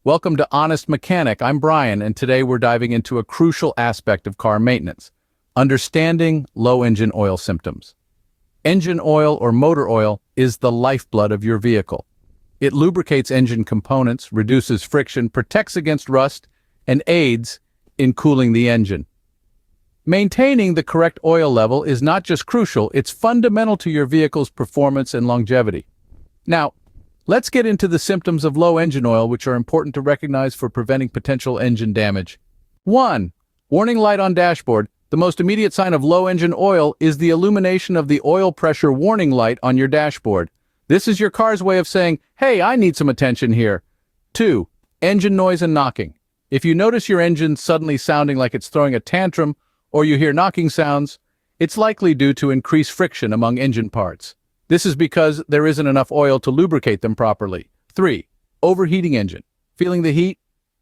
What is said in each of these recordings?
Welcome to Honest Mechanic. I'm Brian, and today we're diving into a crucial aspect of car maintenance: understanding low engine oil symptoms. Engine oil or motor oil is the lifeblood of your vehicle. It lubricates engine components, reduces friction, protects against rust, and aids in cooling the engine. Maintaining the correct oil level is not just crucial, it's fundamental to your vehicle's performance and longevity. Now, let's get into the symptoms of low engine oil, which are important to recognize for preventing potential engine damage. 1. Warning light on dashboard. The most immediate sign of low engine oil is the illumination of the oil pressure warning light on your dashboard. This is your car's way of saying, "Hey, I need some attention here." 2. Engine noise and knocking. If you notice your engine suddenly sounding like it's throwing a tantrum, or you hear knocking sounds, it's likely due to increased friction among engine parts. This is because there isn't enough oil to lubricate them properly. 3. Overheating engine. Feeling the heat?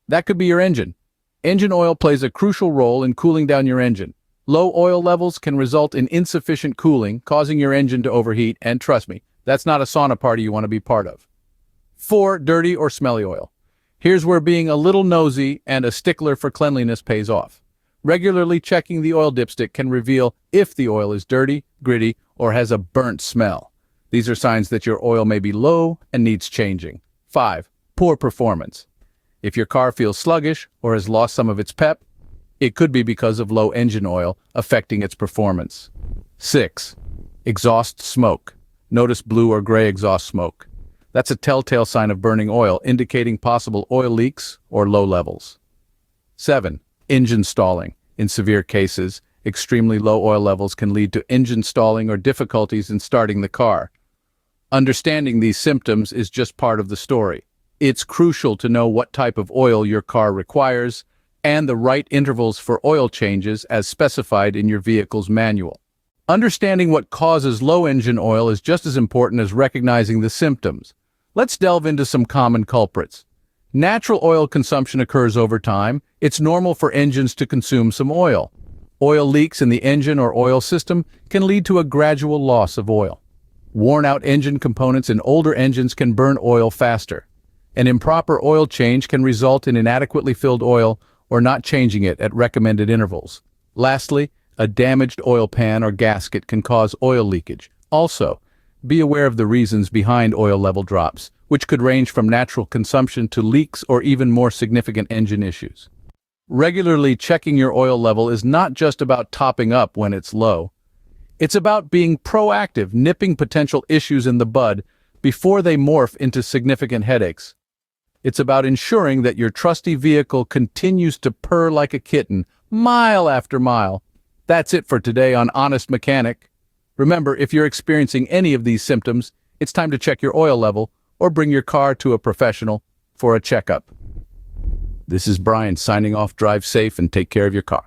That could be your engine. Engine oil plays a crucial role in cooling down your engine. Low oil levels can result in insufficient cooling, causing your engine to overheat, and trust me, that's not a sauna party you want to be part of. 4. Dirty or smelly oil. Here's where being a little nosy and a stickler for cleanliness pays off. Regularly checking the oil dipstick can reveal if the oil is dirty, gritty, or has a burnt smell. These are signs that your oil may be low and needs changing. 5. Poor performance. If your car feels sluggish or has lost some of its pep, it could be because of low engine oil affecting its performance. 6. Exhaust smoke. Notice blue or gray exhaust smoke. That's a telltale sign of burning oil, indicating possible oil leaks or low levels. 7. Engine stalling. In severe cases, extremely low oil levels can lead to engine stalling or difficulties in starting the car. Understanding these symptoms is just part of the story. It's crucial to know what type of oil your car requires and the right intervals for oil changes as specified in your vehicle's manual. Understanding what causes low engine oil is just as important as recognizing the symptoms. Let's delve into some common culprits. Natural oil consumption occurs over time. It's normal for engines to consume some oil. Oil leaks in the engine or oil system can lead to a gradual loss of oil. Worn-out engine components in older engines can burn oil faster. An improper oil change can result in inadequately filled oil or not changing it at recommended intervals. Lastly, a damaged oil pan or gasket can cause oil leakage. Also, be aware of the reasons behind oil level drops, which could range from natural consumption to leaks or even more significant engine issues. Regularly checking your oil level is not just about topping up when it's low. It's about being proactive, nipping potential issues in the bud before they morph into significant headaches. It's about ensuring that your trusty vehicle continues to purr like a kitten, mile after mile. That's it for today on Honest Mechanic. Remember, if you're experiencing any of these symptoms, it's time to check your oil level or bring your car to a professional for a checkup. This is Brian signing off. Drive safe and take care of your car.